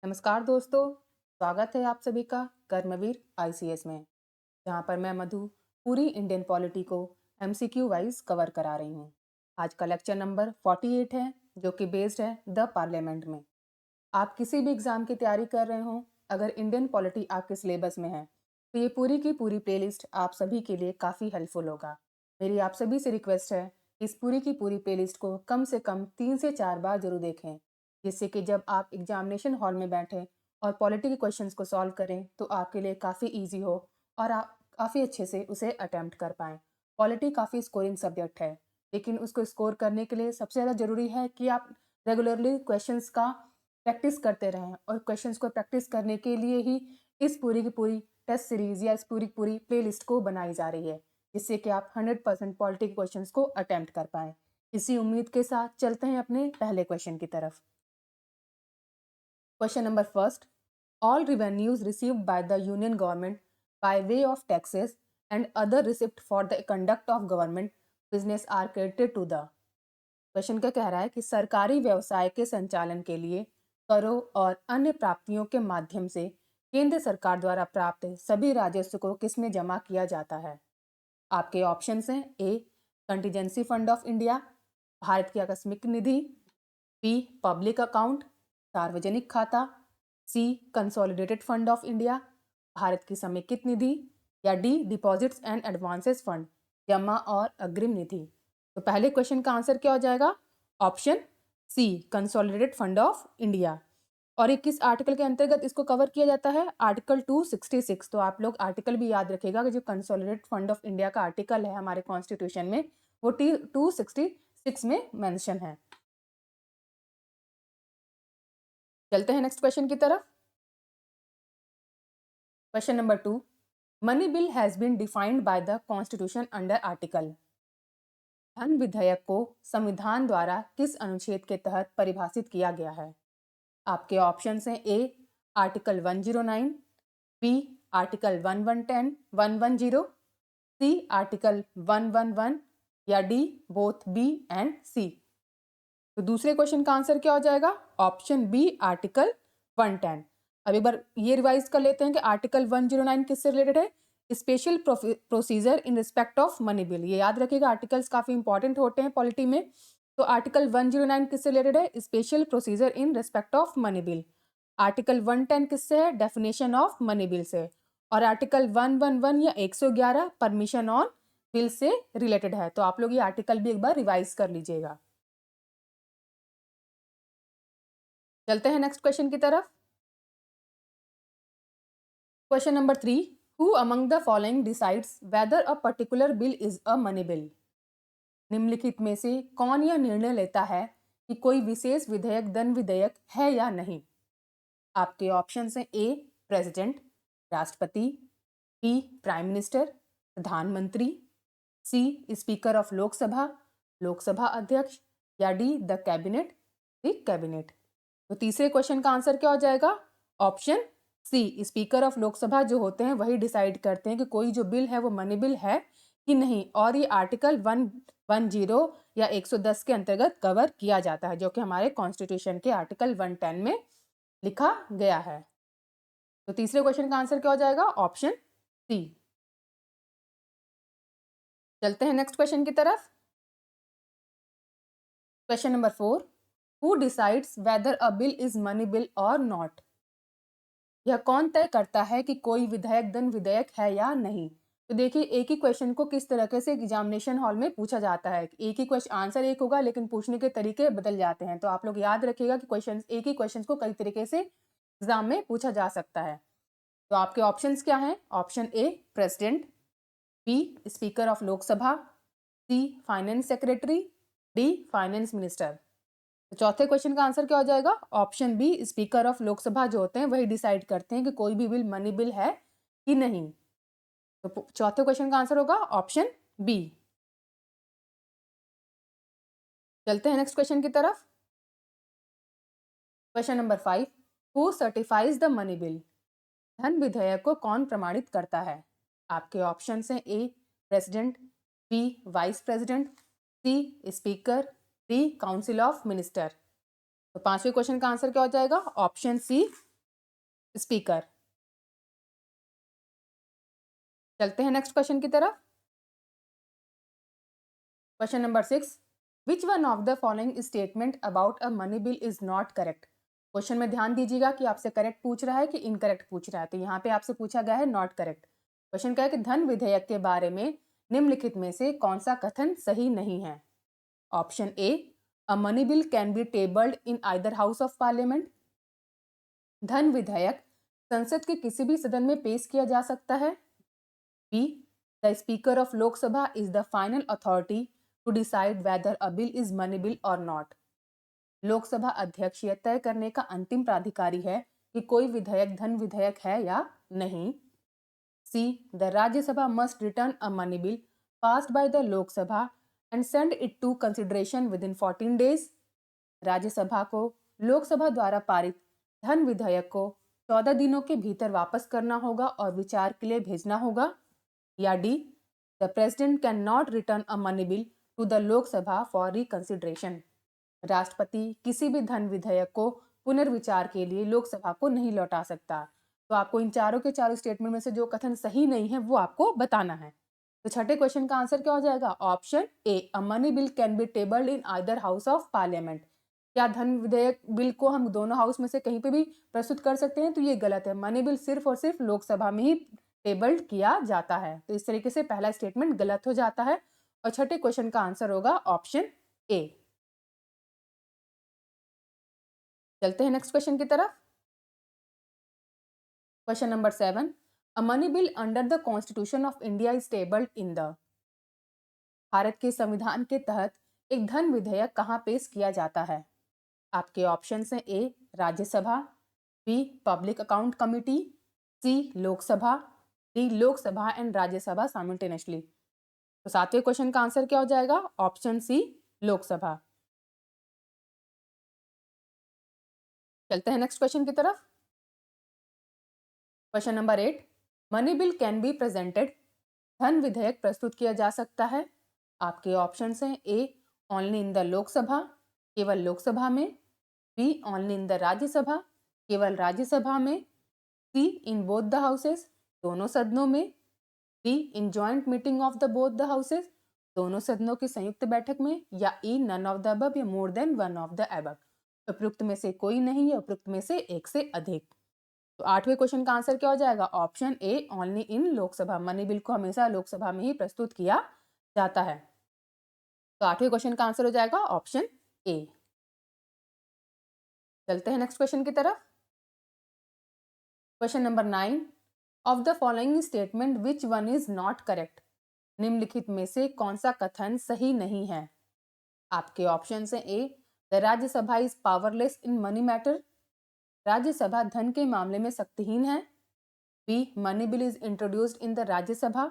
नमस्कार दोस्तों, स्वागत है आप सभी का कर्मवीर आईसीएस में, जहां पर मैं मधु पूरी इंडियन पॉलिटी को एमसीक्यू वाइज कवर करा रही हूं। आज का लेक्चर नंबर 48 है, जो कि बेस्ड है द पार्लियामेंट में। आप किसी भी एग्जाम की तैयारी कर रहे हो, अगर इंडियन पॉलिटी आपके सिलेबस में है तो ये पूरी की पूरी प्लेलिस्ट आप सभी के लिए काफ़ी हेल्पफुल होगा। मेरी आप सभी से रिक्वेस्ट है, इस पूरी की पूरी प्लेलिस्ट को कम से कम 3 से 4 बार जरूर देखें, जिससे कि जब आप एग्जामिनेशन हॉल में बैठें और पॉलिटी के क्वेश्चंस को सॉल्व करें तो आपके लिए काफ़ी ईजी हो और आप काफ़ी अच्छे से उसे अटैम्प्ट कर पाएँ। पॉलिटी काफ़ी स्कोरिंग सब्जेक्ट है, लेकिन उसको स्कोर करने के लिए सबसे ज़्यादा ज़रूरी है कि आप रेगुलरली क्वेश्चंस का प्रैक्टिस करते रहें, और क्वेश्चंस को प्रैक्टिस करने के लिए ही इस पूरी की पूरी टेस्ट सीरीज या इस पूरी की पूरी प्लेलिस्ट को बनाई जा रही है, जिससे कि आप 100% पॉलिटी के क्वेश्चंस को अटेम्प्ट कर पाएं। इसी उम्मीद के साथ चलते हैं अपने पहले क्वेश्चन की तरफ। Question number first, all revenues received by the union government by way of taxes and other receipt for the conduct of government business are credited to the। Question क्या कह रहा है कि सरकारी व्यवसाय के संचालन के लिए करों और अन्य प्राप्तियों के माध्यम से केंद्र सरकार द्वारा प्राप्त सभी राजस्व को किसमें जमा किया जाता है। आपके ऑप्शंस हैं A contingency fund of India, Bharat की आकस्मिक निधि, बी पब्लिक अकाउंट सार्वजनिक खाता, C consolidated fund of India Bharat की समेकित निधि, या D deposits and advances fund जमा और अग्रिम निधि। तो पहले क्वेश्चन का आंसर क्या हो जाएगा? Option C consolidated fund of India. और ये किस आर्टिकल के अंतर्गत इसको कवर किया जाता है? आर्टिकल 266। तो आप लोग आर्टिकल भी याद रखेगा कि जो कंसोलिडेटेड फंड ऑफ इंडिया का आर्टिकल है हमारे कॉन्स्टिट्यूशन में, वो 266 में मेंशन है। चलते हैं नेक्स्ट क्वेश्चन की तरफ। Question number 2, money bill has been defined by the constitution under article. धन विधेयक को संविधान द्वारा किस अनुच्छेद के तहत परिभाषित किया गया है? आपके ऑप्शंस हैं A article 109, B article 1110 110, C article 111, या D both B and C. तो दूसरे क्वेश्चन का आंसर क्या हो जाएगा? Option B article 110। अब एक बार ये रिवाइज कर लेते हैं कि आर्टिकल 109 किससे रिलेटेड है? Special procedure in respect of money bill. ये याद रखिएगा, आर्टिकल्स काफी इंपॉर्टेंट होते हैं पॉलिटी में। तो आर्टिकल 109 किससे रिलेटेड है? Special procedure in respect of money bill. Article 110 किससे है? डेफिनेशन ऑफ मनी बिल से। और आर्टिकल 111 या 111 परमिशन ऑन बिल से रिलेटेड है। तो आप लोग ये आर्टिकल भी एक बार रिवाइज कर लीजिएगा। चलते हैं नेक्स्ट क्वेश्चन की तरफ। Question number 3, who among the following decides whether a particular bill is a money bill. निम्नलिखित में से कौन यह निर्णय लेता है कि कोई विशेष विधेयक धन विधेयक है या नहीं? आपके ऑप्शन हैं ए प्रेसिडेंट राष्ट्रपति, बी प्राइम मिनिस्टर प्रधानमंत्री, C speaker of Lok Sabha Lok Sabha अध्यक्ष, या D the cabinet the cabinet. तो तीसरे क्वेश्चन का आंसर क्या हो जाएगा? Option C speaker of Lok Sabha जो होते हैं वही डिसाइड करते हैं कि कोई जो बिल है वो मनी बिल है कि नहीं। और ये आर्टिकल 110 या 110 के अंतर्गत कवर किया जाता है, जो कि हमारे कॉन्स्टिट्यूशन के आर्टिकल 110 में लिखा गया है। तो तीसरे क्वेश्चन का आंसर क्या हो जाएगा? Option C. चलते हैं नेक्स्ट क्वेश्चन की तरफ। Question number 4, who decides whether a bill is money bill और नॉट। यह कौन तय करता है कि कोई विधेयक धन विधेयक है या नहीं? तो देखिए, एक ही क्वेश्चन को किस तरीके से एग्जामिनेशन हॉल में पूछा जाता है। एक ही क्वेश्चन, आंसर एक होगा लेकिन पूछने के तरीके बदल जाते हैं। तो आप लोग याद रखिएगा कि क्वेश्चन, एक ही क्वेश्चन को कई तरीके से एग्जाम में पूछा जा सकता है। तो आपके ऑप्शंस क्या हैं? Option A president, B speaker of Lok Sabha, C finance secretary, D finance minister. तो चौथे क्वेश्चन का आंसर क्या हो जाएगा? Option B speaker of Lok Sabha जो होते हैं वही डिसाइड करते हैं कि कोई भी बिल मनी बिल है कि नहीं। तो चौथे क्वेश्चन का आंसर होगा ऑप्शन बी। चलते हैं नेक्स्ट क्वेश्चन की तरफ। Question number 5, who certifies the money bill. धन विधेयक को कौन प्रमाणित करता है? आपके ऑप्शन हैं A president, B vice president, C speaker, D council of minister. तो पांचवें क्वेश्चन का आंसर क्या हो जाएगा? Option C speaker. चलते हैं नेक्स्ट क्वेश्चन की तरफ। Question number 6, which one of the following statement about a money bill is not correct. Question में ध्यान दीजिएगा कि आपसे करेक्ट पूछ रहा है कि इनकरेक्ट पूछ रहा है। तो यहाँ पे आपसे पूछा गया है नॉट करेक्ट। क्वेश्चन क्या है कि धन विधेयक के बारे में निम्नलिखित में से कौन सा कथन सही नहीं है। Option A, a money bill can B tabled in either house of parliament. धन विधेयक संसद के किसी भी सदन में पेश किया जा सकता है। B, the speaker of Lok Sabha is the final authority to decide whether a bill is money bill और नॉट। लोकसभा अध्यक्ष यह तय करने का अंतिम प्राधिकारी है कि कोई विधेयक धन विधेयक है या नहीं। C, the Rajya Sabha must return a money bill passed by the Lok Sabha and send it to consideration within 14 days. Rajya Sabha को लोकसभा द्वारा पारित धन विधेयक को 14 दिनों के भीतर वापस करना होगा और विचार के लिए भेजना होगा। या D, the president can not return a money bill to the Lok Sabha for reconsideration. राष्ट्रपति किसी भी धन विधेयक को पुनर्विचार के लिए लोकसभा को नहीं लौटा सकता। तो आपको इन चारों के चारों स्टेटमेंट में से जो कथन सही नहीं है वो आपको बताना है। तो छठे क्वेश्चन का आंसर क्या हो जाएगा? Option A, a money bill can B tabled in either house of parliament. क्या धन विधेयक बिल को हम दोनों हाउस में से कहीं पे भी प्रस्तुत कर सकते हैं? तो ये गलत है। मनी बिल सिर्फ और सिर्फ लोकसभा में ही टेबल्ड किया जाता है। तो इस तरीके से पहला स्टेटमेंट गलत हो जाता है और छठे क्वेश्चन का आंसर होगा ऑप्शन ए। चलते हैं नेक्स्ट क्वेश्चन की तरफ। Question number 7, a money bill under the constitution of India is tabled in the. Bharat के संविधान के तहत एक धन विधेयक कहाँ पेश किया जाता है? आपके ऑप्शन हैं A, Rajya Sabha, B, public account committee, C, Lok Sabha, D, Lok Sabha and Rajya Sabha simultaneously. तो सातवें क्वेश्चन का आंसर क्या हो जाएगा? Option C, Lok Sabha. चलते हैं नेक्स्ट क्वेश्चन की तरफ। Question number 8, money bill can be presented. धन विधेयक प्रस्तुत किया जा सकता है। आपके ऑप्शन हैं A, only in the Lok Sabha, केवल लोकसभा में, B, only in the Rajya Sabha, केवल राज्यसभा में, C, in both the houses, दोनों सदनों में, D, in joint meeting of the both the houses, दोनों सदनों की संयुक्त बैठक में, या E, none of the above या more than one of the above. उपयुक्त में से कोई नहीं या उपयुक्त में से एक से अधिक। तो आठवें क्वेश्चन का आंसर क्या हो जाएगा? Option A, only in Lok Sabha. Money bill को हमेशा लोकसभा में ही प्रस्तुत किया जाता है। तो आठवें क्वेश्चन का आंसर हो जाएगा ऑप्शन ए। चलते हैं नेक्स्ट क्वेश्चन की तरफ। Question number 9, of the following statement which one is not correct. निम्नलिखित में से कौन सा कथन सही नहीं है? आपके ऑप्शन हैं A, the Rajya Sabha is powerless in money matter. Rajya Sabha धन के मामले में शक्तिहीन है। B, money bill is introduced in the Rajya Sabha.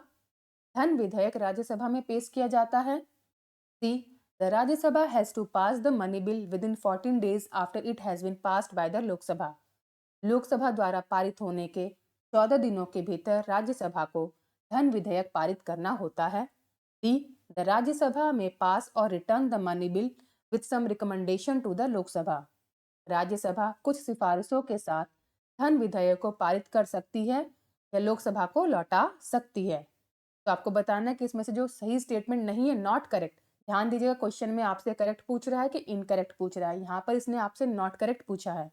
धन विधेयक राज्यसभा में पेश किया जाता है। C, the Rajya Sabha has to pass the money bill within 14 days after it has been passed by the Lok Sabha. Lok Sabha द्वारा पारित होने के 14 दिनों के भीतर राज्यसभा को धन विधेयक पारित करना होता है। डी, द राज्यसभा में पास और return the money bill with some recommendation to the Lok Sabha. Rajya Sabha कुछ सिफारिशों के साथ धन विधेयक को पारित कर सकती है या लोकसभा को लौटा सकती है। तो आपको बताना है कि इसमें से जो सही स्टेटमेंट नहीं है, नॉट करेक्ट। ध्यान दीजिएगा, क्वेश्चन में आपसे करेक्ट पूछ रहा है कि इनकरेक्ट पूछ रहा है। यहाँ पर इसने आपसे नॉट करेक्ट पूछा है।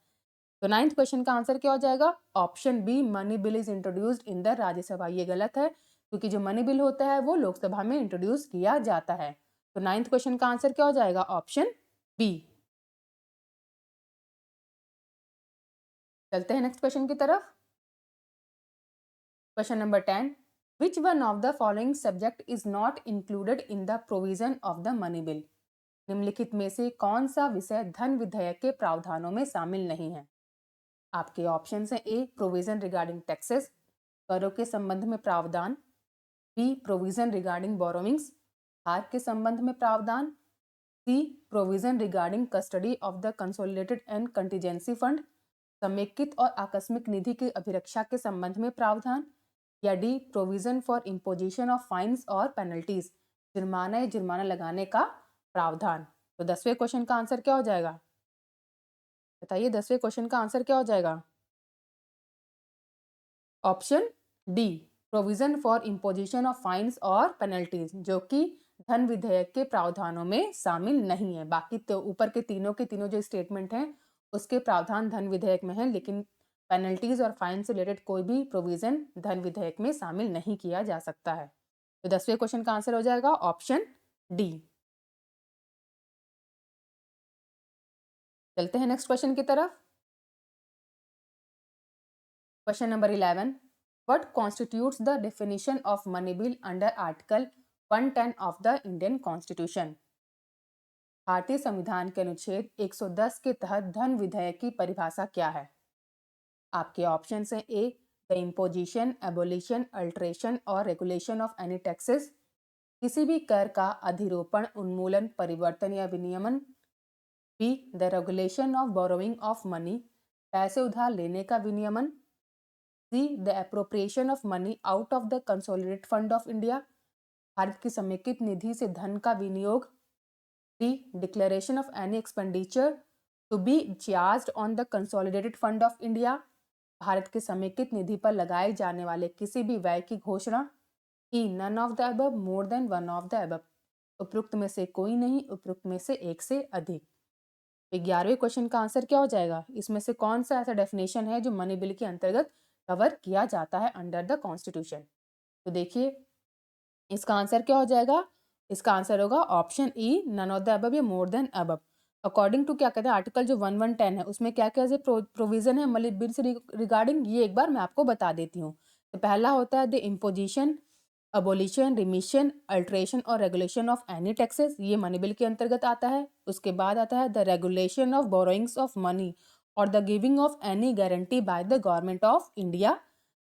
तो 9th क्वेश्चन का आंसर क्या हो जाएगा? Option B, money bill is introduced in the Rajya Sabha. ये गलत है क्योंकि जो मनी बिल होता है वो लोकसभा में इंट्रोड्यूस किया जाता है। तो 9th क्वेश्चन का आंसर क्या हो जाएगा? Option B. चलते हैं नेक्स्ट क्वेश्चन की तरफ। Question number 10, which one of the following subject is not included in the provision of the money bill. निम्नलिखित में से कौन सा विषय धन विधेयक के प्रावधानों में शामिल नहीं है? आपके ऑप्शन हैं ए, प्रोविजन रिगार्डिंग टैक्सेस, करों के संबंध में प्रावधान, बी, प्रोविजन रिगार्डिंग बोरोविंग्स, हार के संबंध में प्रावधान, C, provision regarding custody of the consolidated and contingency fund, समेकित और आकस्मिक निधि की अभिरक्षा के संबंध में प्रावधान, या डी, provision for imposition of fines और पेनल्टीज, जुर्माना या जुर्माना लगाने का प्रावधान। तो 10वें क्वेश्चन का आंसर क्या हो जाएगा? बताइए, 10वें क्वेश्चन का आंसर क्या हो जाएगा? Option D, provision for imposition of fines और पेनल्टीज, जो कि धन विधेयक के प्रावधानों में शामिल नहीं है। बाकी तो ऊपर के तीनों जो स्टेटमेंट हैं उसके प्रावधान धन विधेयक में है, लेकिन पेनल्टीज और फाइन से रिलेटेड कोई भी प्रोविजन धन विधेयक में शामिल नहीं किया जा सकता है। तो 10वें क्वेश्चन का आंसर हो जाएगा ऑप्शन डी। चलते हैं नेक्स्ट क्वेश्चन की तरफ। Question number 11, what constitutes the definition of money bill under article 110 of the Indian constitution. भारतीय संविधान के अनुच्छेद 110 के तहत धन विधेयक की परिभाषा क्या है? आपके ऑप्शन हैं A, the imposition, abolition, alteration और रेगुलेशन ऑफ एनी टैक्सेस, किसी भी कर का अधिरोपण, उन्मूलन, परिवर्तन या विनियमन। B, the regulation of borrowing of money, पैसे उधार लेने का विनियमन। C, the appropriation of money out of the consolidated fund of India, Bharat की समेकित निधि से धन का विनियोग। D, declaration of any expenditure to be charged on the consolidated fund of India, Bharat के समेकित निधि पर लगाए जाने वाले किसी भी व्यय की घोषणा। E, none of the above, more than one of the above, उपरोक्त में से कोई नहीं, उपरोक्त में से एक से अधिक। 11वें क्वेश्चन का आंसर क्या हो जाएगा? इसमें से कौन सा ऐसा डेफिनेशन है जो मनी बिल के अंतर्गत कवर किया जाता है अंडर द कॉन्स्टिट्यूशन? तो देखिए इसका आंसर क्या हो जाएगा? इसका आंसर होगा option E, none of the above या more than above. According to क्या कहते हैं आर्टिकल जो 1110 है उसमें क्या क्या से प्रोविजन है मनी बिल से रिगार्डिंग, ये एक बार मैं आपको बता देती हूँ। तो पहला होता है the imposition, abolition, remission, alteration और रेगुलेशन ऑफ एनी टैक्सेस, ये मनी बिल के अंतर्गत आता है। उसके बाद आता है the regulation of borrowings of money और the giving of any guarantee by the government of India.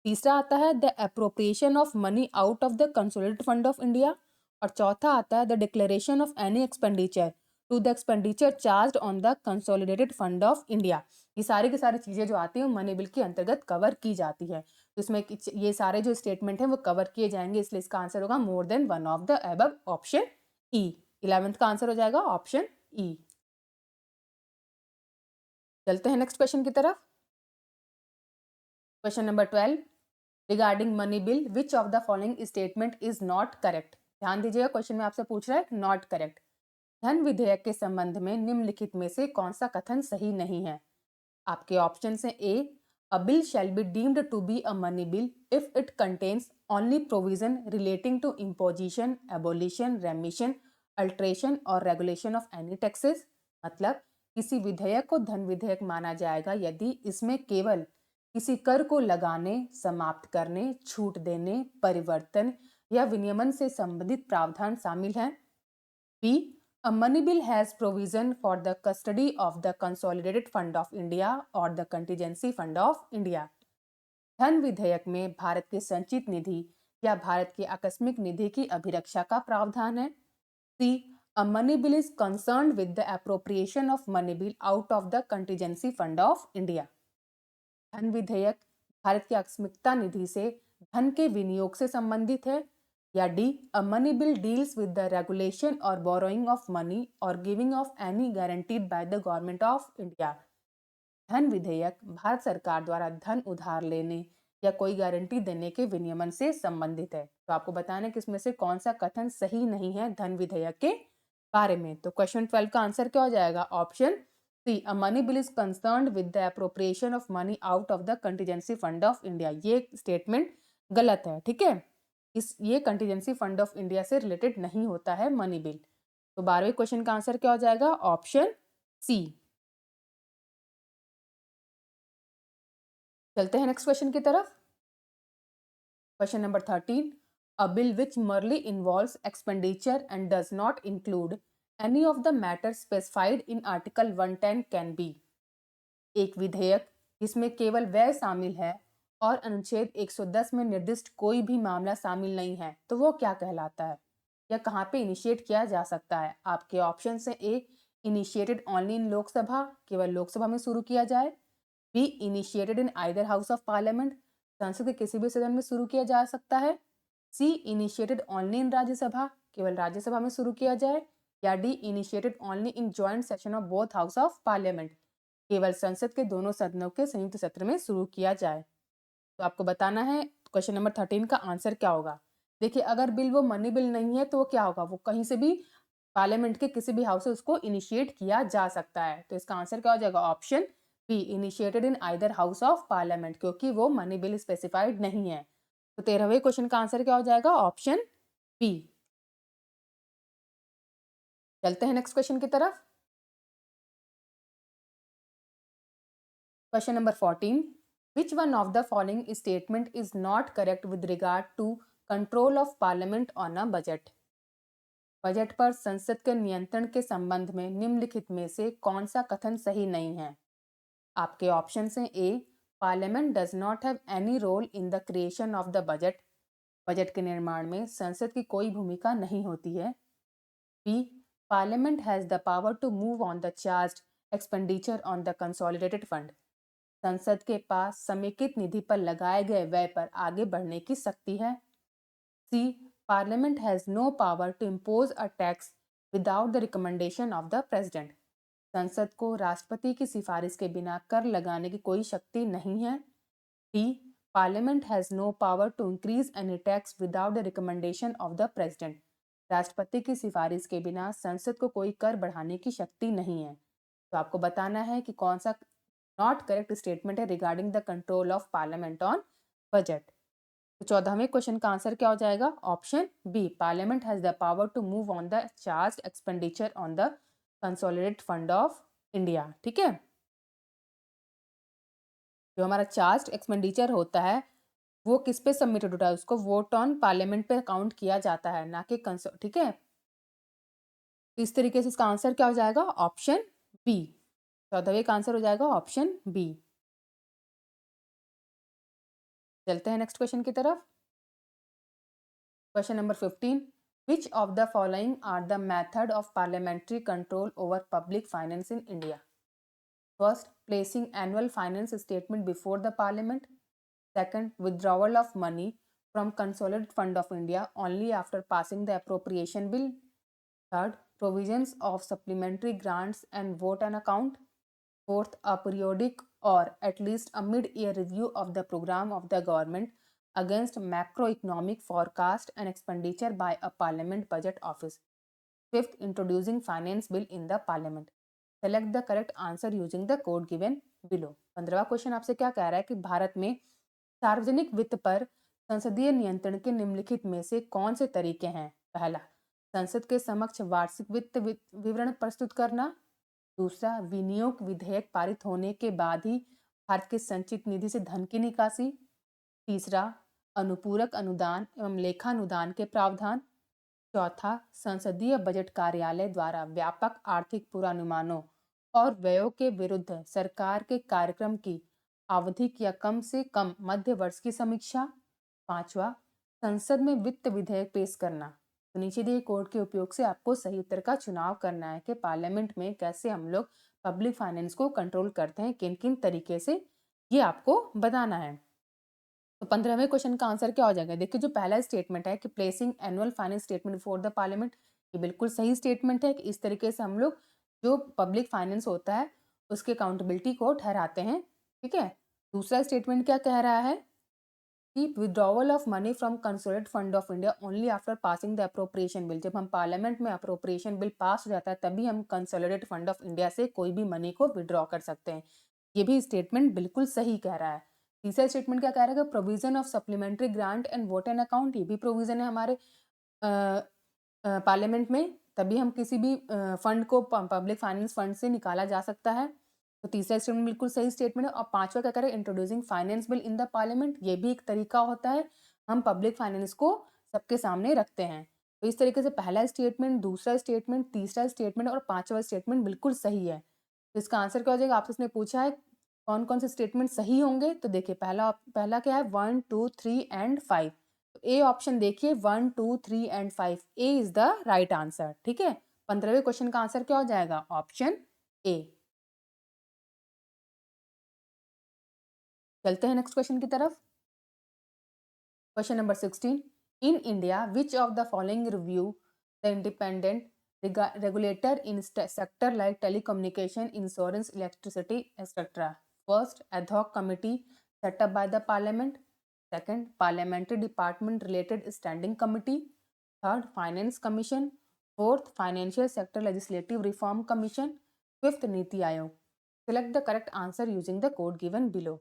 तीसरा आता है the appropriation of money out of the consolidated fund of India. और चौथा आता है the declaration of any expenditure to the expenditure charge on the consolidated fund of India. ये सारी की सारी चीजें जो आती हैं मनी बिल के अंतर्गत कवर की जाती है। तो इसमें ये सारे जो स्टेटमेंट हैं वो कवर किए जाएंगे, इसलिए इसका आंसर होगा मोर than one of the above, option E. 11th का आंसर हो जाएगा ऑप्शन ई। चलते हैं नेक्स्ट क्वेश्चन की तरफ। Question number 12, regarding money bill which of the following statement is not correct. ध्यान दीजिएगा, क्वेश्चन में आपसे पूछ रहा है नॉट करेक्ट। धन विधेयक के संबंध में निम्नलिखित में से कौन सा कथन सही नहीं है? आपके ऑप्शन हैं A, a bill shall be deemed to be a money bill if it contains only provision relating to imposition, abolition, remission, alteration और रेगुलेशन ऑफ एनी टैक्सेस, मतलब किसी विधेयक को धन विधेयक माना जाएगा यदि इसमें केवल किसी कर को लगाने, समाप्त करने, छूट देने, परिवर्तन या विनियमन से संबंधित प्रावधान शामिल हैं। B, a money bill has provision for the custody of the consolidated fund of India or the contingency fund of India, धन विधेयक में भारत के संचित निधि या भारत की आकस्मिक निधि की अभिरक्षा का प्रावधान है। सी, a money bill is concerned with the appropriation of money bill out of the contingency fund of India, धन विधेयक भारत की आकस्मिकता निधि से धन के विनियोग से संबंधित है। या D, a money bill deals with the regulation और बोरोइंग ऑफ मनी और giving of any guaranteed bye the government of India, धन विधेयक भारत सरकार द्वारा धन उधार लेने या कोई गारंटी देने के विनियमन से संबंधित है। तो आपको बताना है कि इसमें से कौन सा कथन सही नहीं है धन विधेयक के बारे में। तो क्वेश्चन 12 का आंसर क्या हो जाएगा? Option C, a money bill is concerned with the appropriation of money out of the contingency fund of India, ये स्टेटमेंट गलत है। ठीक है, ये कंटीजेंसी फंड ऑफ इंडिया से रिलेटेड नहीं होता है मनी बिल। तो 12वें क्वेश्चन का आंसर क्या हो जाएगा? Option C. चलते हैं नेक्स्ट क्वेश्चन की तरफ। Question number 13, a bill which merely involves expenditure and does not include any of the matter specified in article 110 can be, एक विधेयक जिसमें केवल व्यय शामिल है और अनुच्छेद 110 में निर्दिष्ट कोई भी मामला शामिल नहीं है, तो वो क्या कहलाता है या कहाँ पे इनिशिएट किया जा सकता है? आपके ऑप्शन है A, initiated only in Lok Sabha, केवल लोकसभा में शुरू किया जाए। B, initiated in either house of parliament, संसद के किसी भी सदन में शुरू किया जा सकता है। सी, इनिशिएटेड ओनली इन राज्यसभा, केवल राज्यसभा में शुरू किया जाए। या D, initiated only in joint session of both house of parliament, केवल संसद के दोनों सदनों के संयुक्त सत्र में शुरू किया जाए। तो आपको बताना है क्वेश्चन नंबर 13 का आंसर क्या होगा। देखिए, अगर बिल वो मनी बिल नहीं है तो वो क्या होगा, वो कहीं से भी पार्लियामेंट के किसी भी हाउस से उसको इनिशिएट किया जा सकता है। तो इसका आंसर क्या हो जाएगा, option B, initiated in either house of parliament, क्योंकि वो मनी बिल स्पेसिफाइड नहीं है। तो 13वें क्वेश्चन का आंसर क्या हो जाएगा, ऑप्शन बी। चलते हैं नेक्स्ट क्वेश्चन की तरफ। Question number 14, which one of the following statement is not correct with regard to control of parliament on a budget? Budget पर संसद के नियंत्रण के संबंध में निम्नलिखित में से कौन सा कथन सही नहीं है। आपके ऑप्शन हैं, A, parliament does not have any role in the creation of the budget, budget के निर्माण में संसद की कोई भूमिका नहीं होती है। B, parliament has the power to move on the charge expenditure on the consolidated fund, संसद के पास समेकित निधि पर लगाए गए व्यय पर आगे बढ़ने की शक्ति है। C, parliament has no power to impose a tax without the recommendation of the president, संसद को राष्ट्रपति की सिफारिश के बिना कर लगाने की कोई शक्ति नहीं है। D, parliament has no power to increase any tax without the recommendation of the president, राष्ट्रपति की सिफारिश के बिना संसद को कोई कर बढ़ाने की शक्ति नहीं है। तो आपको बताना है कि कौन सा नॉट करेक्ट स्टेटमेंट है regarding the control of parliament on budget. तो 14वें क्वेश्चन का आंसर क्या हो जाएगा, option B, parliament has the power to move on the charge expenditure on the consolidated fund of India. ठीक है, जो हमारा चार्ज एक्सपेंडिचर होता है वो किस पे सबमिटेड होता है, उसको वोट ऑन पार्लियामेंट पे काउंट किया जाता है, ना कि ठीक है। तो इस तरीके से इसका आंसर क्या हो जाएगा, ऑप्शन बी। 14वें का आंसर हो जाएगा ऑप्शन बी। चलते हैं नेक्स्ट क्वेश्चन की तरफ। Question number 15, which of the following are the method of parliamentary control over public finance in India? First, placing annual finance statement before the parliament. Second, withdrawal of money from consolidated fund of India only after passing the appropriation bill. Third, provisions of supplementary grants and vote on account. Fourth, a periodic or at least a mid-year review of the program of the government against macroeconomic forecast and expenditure by a parliament budget office. Fifth, introducing finance bill in the parliament. Select the correct answer using the code given below. 15वां question आपसे क्या कह रहा है कि भारत में सार्वजनिक वित्त पर संसदीय नियंत्रण के निम्नलिखित में से कौन से तरीके हैं। पहला, संसद के समक्ष वार्षिक वित्त विवरण प्रस्तुत करना। दूसरा, विनियोग विधेयक पारित होने के बाद ही भारत के संचित निधि से धन की निकासी। तीसरा, अनुपूरक अनुदान एवं लेखानुदान के प्रावधान। चौथा, संसदीय बजट कार्यालय द्वारा व्यापक आर्थिक पूर्वानुमानों और व्ययों के विरुद्ध सरकार के कार्यक्रम की आवधिक या कम से कम मध्य वर्ष की समीक्षा। पांचवा, संसद में वित्त विधेयक पेश करना। तो नीचे दिए कोड के उपयोग से आपको सही उत्तर का चुनाव करना है कि पार्लियामेंट में कैसे हम लोग पब्लिक फाइनेंस को कंट्रोल करते हैं, किन किन तरीके से, ये आपको बताना है। तो 15वें क्वेश्चन का आंसर क्या हो जाएगा। देखिए, जो पहला स्टेटमेंट है कि placing annual finance statement before the parliament, ये बिल्कुल सही स्टेटमेंट है कि इस तरीके से हम लोग जो पब्लिक फाइनेंस होता है उसके अकाउंटेबिलिटी को ठहराते हैं। ठीक है, दूसरा स्टेटमेंट क्या कह रहा है कि withdrawal of money from consolidated fund of India only after passing the appropriation bill, जब हम पार्लियामेंट में अप्रोप्रिएशन बिल पास हो जाता है तभी हम कंसोलिडेटेड फंड ऑफ इंडिया से कोई भी मनी को विड्रॉ कर सकते हैं। ये भी स्टेटमेंट बिल्कुल सही कह रहा है। तीसरा स्टेटमेंट क्या कह रहा है कि provision of supplementary grant and vote and account, ये भी प्रोविजन है हमारे पार्लियामेंट में, तभी हम किसी भी फंड को पब्लिक फाइनेंस फंड से निकाला जा सकता है। तो तीसरा स्टेटमेंट बिल्कुल सही स्टेटमेंट है। और पांचवा क्या करें, introducing finance bill in the parliament, ये भी एक तरीका होता है, हम पब्लिक फाइनेंस को सबके सामने रखते हैं। तो इस तरीके से पहला स्टेटमेंट, दूसरा स्टेटमेंट, तीसरा स्टेटमेंट और पांचवा स्टेटमेंट बिल्कुल सही है। तो इसका आंसर क्या हो जाएगा, आपसे उसने पूछा है कौन कौन से स्टेटमेंट सही होंगे। तो देखिए, पहला क्या है, 1, 2, 3 एंड 5। तो ए ऑप्शन देखिए, 1, 2, 3 and 5, A is the right answer. ठीक है, 15वें क्वेश्चन का आंसर क्या हो जाएगा, ऑप्शन ए। चलते हैं नेक्स्ट क्वेश्चन की तरफ। Question number 16, in India which of the following review the independent regulator in sector like telecommunication, insurance, electricity, etc. First, ad hoc committee. set up by the parliament. Second, parliamentary department related standing committee. Third, finance commission. Fourth, financial sector legislative reform commission. Fifth, Niti Aayog. Select the correct answer using the code given below.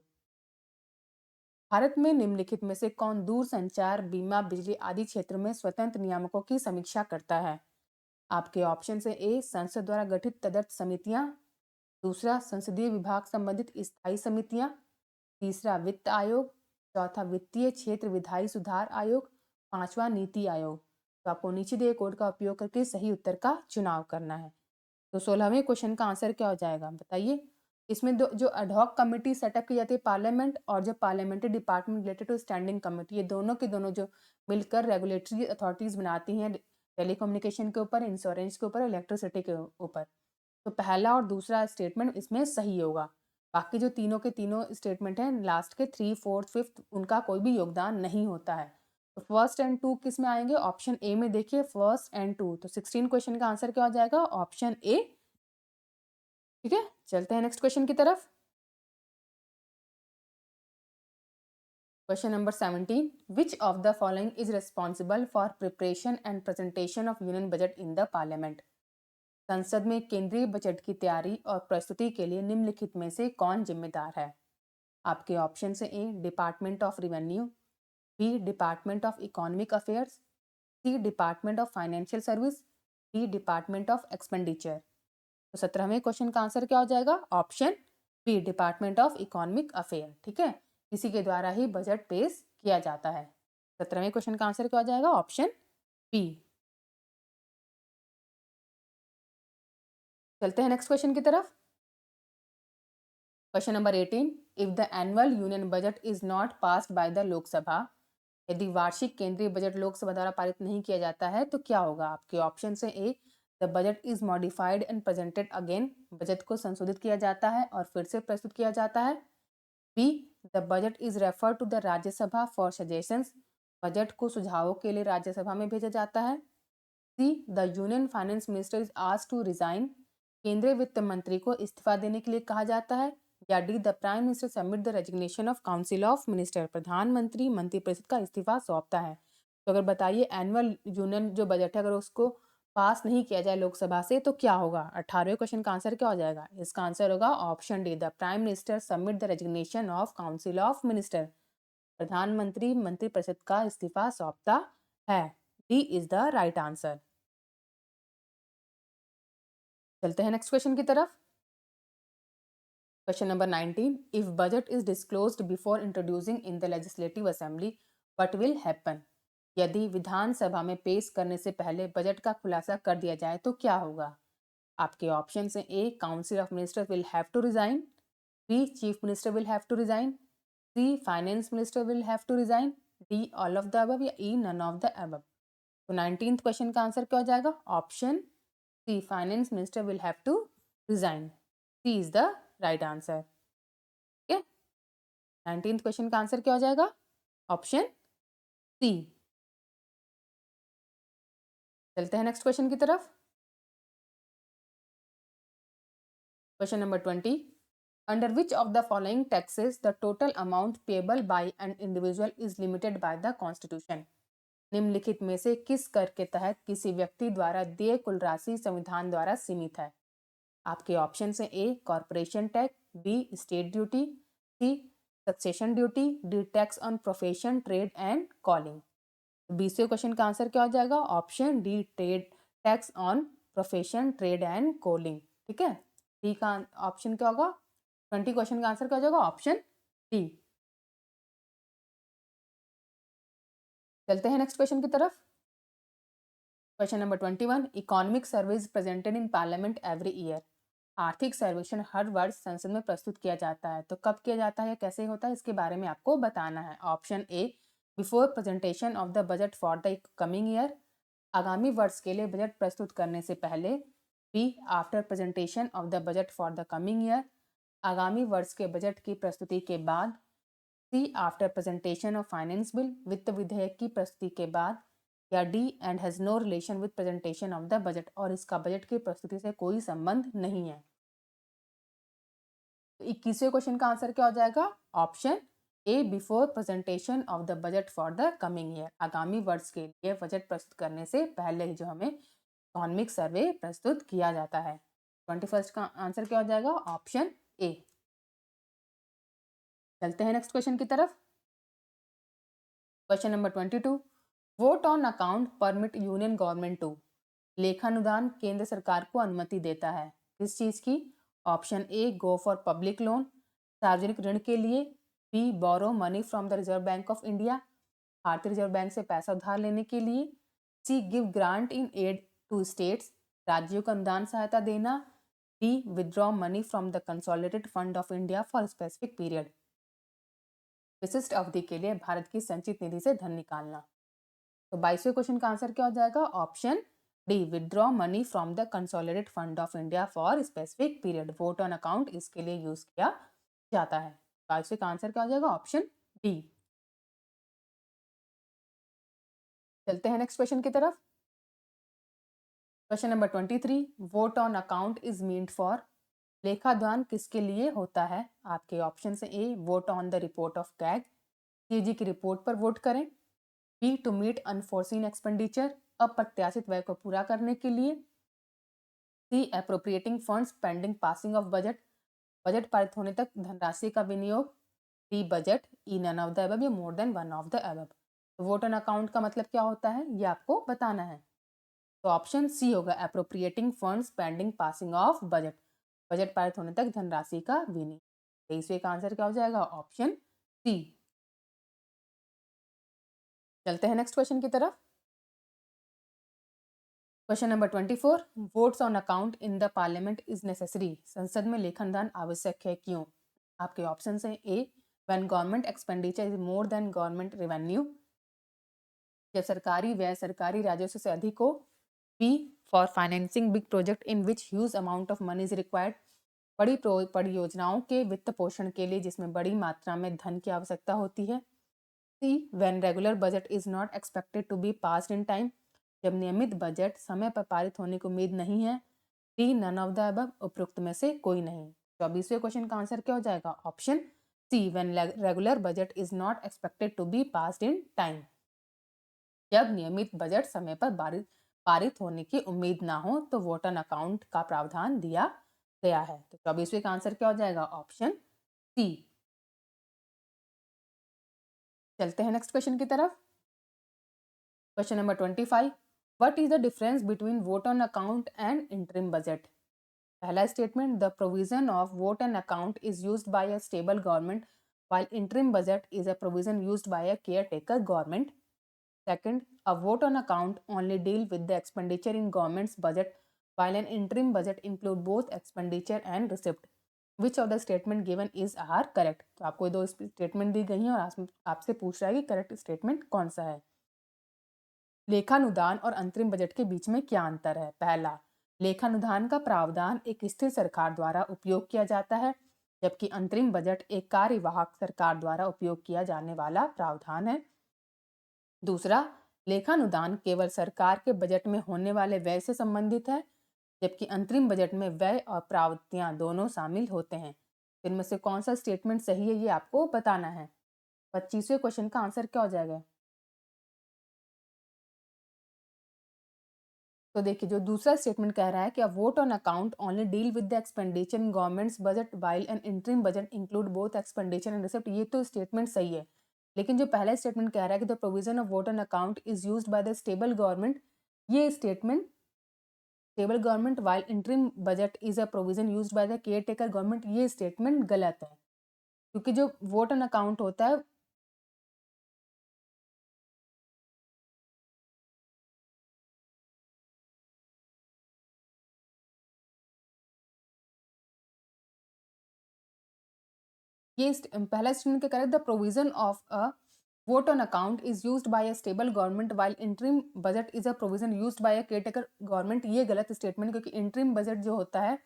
Bharat में निम्नलिखित में से कौन दूर संचार, बीमा, बिजली आदि क्षेत्रों में स्वतंत्र नियामकों की समीक्षा करता है? आपके ऑप्शन से ए, संसद द्वारा गठित तदर्थ समितियां। दूसरा, संसदीय विभाग संबंधित स्थायी समितियां। तीसरा, वित्त आयोग। चौथा, वित्तीय क्षेत्र विधायी सुधार आयोग। पांचवा, नीति आयोग। तो आपको नीचे दिए कोड का उपयोग करके सही उत्तर का चुनाव करना है। तो 16वें क्वेश्चन का आंसर क्या हो जाएगा बताइए। इसमें जो एडहॉक कमेटी सेटअप की जाती है पार्लियामेंट और जो parliamentary department related to standing committee, ये दोनों के दोनों जो मिलकर रेगुलेटरी अथॉरिटीज बनाती हैं टेलीकम्युनिकेशन के ऊपर, इंश्योरेंस के ऊपर, इलेक्ट्रिसिटी के ऊपर। तो पहला और दूसरा स्टेटमेंट इसमें सही होगा। बाकी जो तीनों के तीनों स्टेटमेंट हैं लास्ट के 3, 4, 5 उनका कोई भी योगदान नहीं होता है। तो फर्स्ट एंड 2 किस में आएंगे? ऑप्शन ए में देखिए, फर्स्ट एंड 2। तो 16 क्वेश्चन का आंसर क्या हो जाएगा? ऑप्शन ए। ठीक है, चलते हैं नेक्स्ट क्वेश्चन की तरफ। Question number 17, which of the following is responsible for preparation and presentation of union budget in the parliament? संसद में केंद्रीय बजट की तैयारी और प्रस्तुति के लिए निम्नलिखित में से कौन जिम्मेदार है? आपके ऑप्शन से A, department of revenue. B, department of economic affairs. C, department of financial service. D, department of expenditure. तो 17वें क्वेश्चन का आंसर क्या हो जाएगा? Option B, department of economic affair. ठीक है, इसी के द्वारा ही बजट पेश किया जाता है। 17वें क्वेश्चन का आंसर क्या हो जाएगा? Option B. चलते हैं नेक्स्ट क्वेश्चन की तरफ। Question number 18, if the annual union budget is not passed by the Lok Sabha, यदि वार्षिक केंद्रीय बजट लोकसभा द्वारा पारित नहीं किया जाता है तो क्या होगा? आपके ऑप्शन से A, the budget is modified and presented again, budget को संशोधित किया जाता है और फिर से प्रस्तुत किया जाता है। B, the budget is refer to the Rajya Sabha for suggestions, budget को सुझावों के लिए राज्यसभा में भेजा जाता है। C, the union finance minister is asked to resign, केंद्रीय वित्त मंत्री को इस्तीफा देने के लिए कहा जाता है। या D, the prime minister submit the resignation of council of minister, प्रधानमंत्री मंत्रिपरिषद का इस्तीफा सौंपता है। तो अगर बताइए एनुअल यूनियन जो बजट है अगर उसको पास नहीं किया जाए लोकसभा से तो क्या होगा? 18वें क्वेश्चन का आंसर क्या हो जाएगा? इसका आंसर होगा option D, the prime minister submit the resignation of council of minister, प्रधानमंत्री मंत्रिपरिषद का इस्तीफा सौंपता है। D is the right answer. चलते हैं नेक्स्ट क्वेश्चन की तरफ। Question number 19, if budget is disclosed before introducing in the legislative assembly what will happen? यदि विधानसभा में पेश करने से पहले बजट का खुलासा कर दिया जाए तो क्या होगा? आपके ऑप्शन से A, council of minister will have to resign. B, chief minister will have to resign. C, finance minister will have to resign. D, all of the above या E, none of the above. तो 19th question का answer क्या हो जाएगा? Option C, finance minister will have to resign. C is the right answer. ठीक है, 19th question का answer क्या हो जाएगा? Option C. चलते हैं नेक्स्ट क्वेश्चन की तरफ। Question number 20, under which of the following taxes the total amount payable by an individual is limited by the constitution? निम्नलिखित में से किस कर के तहत किसी व्यक्ति द्वारा देय कुल राशि संविधान द्वारा सीमित है? आपके ऑप्शन से A, corporation tax. B, state duty. C, succession duty. D, tax on profession trade and calling. 20वें क्वेश्चन का आंसर क्या हो जाएगा? Option D, trade tax on profession trade and calling. ठीक है, डी का ऑप्शन क्या होगा? 20 क्वेश्चन का आंसर क्या हो जाएगा? Option D. चलते हैं नेक्स्ट क्वेश्चन की तरफ। Question number 21, economic service presented in parliament every year, आर्थिक सर्वेक्षण हर वर्ष संसद में प्रस्तुत किया जाता है। तो कब किया जाता है, कैसे होता है, इसके बारे में आपको बताना है। Option A, before presentation of the budget for the coming year, आगामी वर्ष के लिए बजट प्रस्तुत करने से पहले। B, after presentation of the budget for the coming year, आगामी वर्ष के बजट की प्रस्तुति के बाद। C, after presentation of finance bill, वित्त विधेयक की प्रस्तुति के बाद। या D, and has no relation with presentation of the budget, और इसका बजट की प्रस्तुति से कोई संबंध नहीं है। तो 21वें क्वेश्चन का आंसर क्या हो जाएगा? Option A before presentation of the budget for the coming year, आगामी वर्ष के लिए बजट प्रस्तुत करने से पहले ही जो हमें इकोनॉमिक सर्वे प्रस्तुत किया जाता है। 21st का आंसर क्या हो जाएगा? Option A. चलते हैं नेक्स्ट क्वेश्चन की तरफ। Question number 22, vote on account permit union government to, लेखानुदान केंद्र सरकार को अनुमति देता है किस चीज की? Option A go for public loan, सार्वजनिक ऋण के लिए, B borrow money from the reserve bank of India, भारतीय रिजर्व बैंक से पैसा उधार लेने के लिए, C give grant in aid to states, राज्यों को अनुदान सहायता देना, D withdraw money from the consolidated fund of India for specific period, विशिष्ट अवधि के लिए भारत की संचित निधि से धन निकालना। तो 22वें क्वेश्चन का आंसर क्या हो जाएगा? Option D withdraw money from the consolidated fund of India for specific period, vote on account इसके लिए यूज किया जाता है। 22वें का आंसर क्या हो जाएगा? Option D. चलते हैं नेक्स्ट क्वेश्चन की तरफ। Question number 23, vote on account is meant for, लेखादान किसके लिए होता है? आपके ऑप्शन है A vote on the report of CAG, CAG की रिपोर्ट पर वोट करें, B to meet unforeseen expenditure, अप्रत्याशित व्यय को पूरा करने के लिए, C appropriating funds pending passing of budget, budget पारित होने तक धनराशि का विनियोग, D budget, E none of the above या more than one of the above. तो वोट ऑन अकाउंट का मतलब क्या होता है ये आपको बताना है। तो ऑप्शन सी होगा appropriating funds pending passing of budget, budget पारित होने तक धनराशि का विनियोग। 23वें का आंसर क्या हो जाएगा? Option C. चलते हैं नेक्स्ट क्वेश्चन की तरफ। Question number 24, votes on account in the parliament is necessary, संसद में लेखानुदान आवश्यक है क्यों? आपके ऑप्शन है A when government expenditure is more than government revenue, जब सरकारी व्यय सरकारी राजस्व से अधिक हो, B for financing big project in which huge amount of money is required, बड़ी परियोजनाओं के वित्त पोषण के लिए जिसमें बड़ी मात्रा में धन की आवश्यकता होती है, C when regular budget is not expected to be passed in time, जब नियमित बजट समय पर पारित होने की उम्मीद नहीं है, D none of the above, उपरोक्त में से कोई नहीं। 24वें क्वेश्चन का आंसर क्या हो जाएगा? Option C when regular budget is not expected to be passed in time, जब नियमित बजट समय पर पारित होने की उम्मीद ना हो तो वोट ऑन अकाउंट का प्रावधान दिया गया है। तो 24वें का आंसर क्या हो जाएगा? Option C. चलते हैं नेक्स्ट क्वेश्चन की तरफ। Question number 25, what is the difference between vote on account and interim budget? पहला statement, the provision of vote and account is used by a stable government while interim budget is a provision used by a caretaker government. Second, a vote on account only deal with the expenditure in government's budget while an interim budget include both expenditure and receipt. Which of the statement given is are correct? तो आपको दो statement दी गई हैं और आपसे पूछ रहा है कि करेक्ट स्टेटमेंट कौन सा है। लेखानुदान और अंतरिम बजट के बीच में क्या अंतर है? पहला, लेखानुदान का प्रावधान एक स्थिर सरकार द्वारा उपयोग किया जाता है, जबकि अंतरिम बजट एक कार्यवाहक सरकार द्वारा उपयोग किया जाने वाला प्रावधान है। दूसरा, लेखानुदान केवल सरकार के बजट में होने वाले व्यय से संबंधित है, जबकि अंतरिम बजट में व्यय और प्रावतियां दोनों शामिल होते हैं। इनमें से कौन सा स्टेटमेंट सही है ये आपको बताना है। 25वें क्वेश्चन का आंसर क्या हो जाएगा? तो देखिए जो दूसरा स्टेटमेंट कह रहा है कि a vote on account only deal with the expenditure in governments budget while N interim budget include both expenditure and receipt, ये तो स्टेटमेंट सही है। लेकिन जो पहला स्टेटमेंट कह रहा है कि the provision of vote on account is used by the stable government, ये statement stable government while interim budget is a provision used by the caretaker government, ये स्टेटमेंट गलत है। क्योंकि जो वोट ऑन अकाउंट होता है ये पहला स्टेटमेंट क्या correct, the provision of a vote on account is used by a stable government while interim budget is a provision used by a caretaker government, ये गलत स्टेटमेंट। क्योंकि इंटरिम बजट जो होता है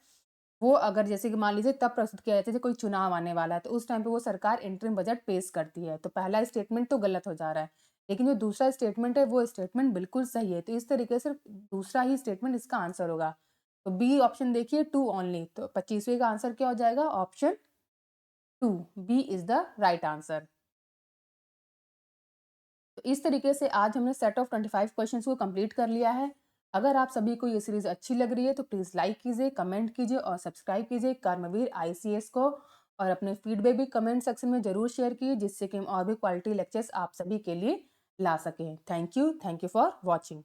वो अगर जैसे कि मान लीजिए तब प्रस्तुत किया जाता है जैसे कोई चुनाव आने वाला है तो उस टाइम पे वो सरकार इंटरिम बजट पेश करती है, तो पहला स्टेटमेंट तो गलत हो जा रहा है। लेकिन जो दूसरा स्टेटमेंट है वो स्टेटमेंट बिल्कुल सही है, तो इस तरीके से दूसरा ही स्टेटमेंट इसका आंसर होगा। तो बी ऑप्शन देखिए टू ओनली, तो 25वें का आंसर क्या हो जाएगा? Option two, B is the right answer. तो इस तरीके से आज हमने सेट ऑफ 25 क्वेश्चंस को कंप्लीट कर लिया है। अगर आप सभी को ये सीरीज अच्छी लग रही है तो प्लीज़ लाइक कीजिए, कमेंट कीजिए और सब्सक्राइब कीजिए कर्मवीर आईसीएस को, और अपने फीडबैक भी कमेंट सेक्शन में ज़रूर शेयर कीजिए, जिससे कि हम और भी क्वालिटी लेक्चर्स आप सभी के लिए ला सकें। Thank you for watching.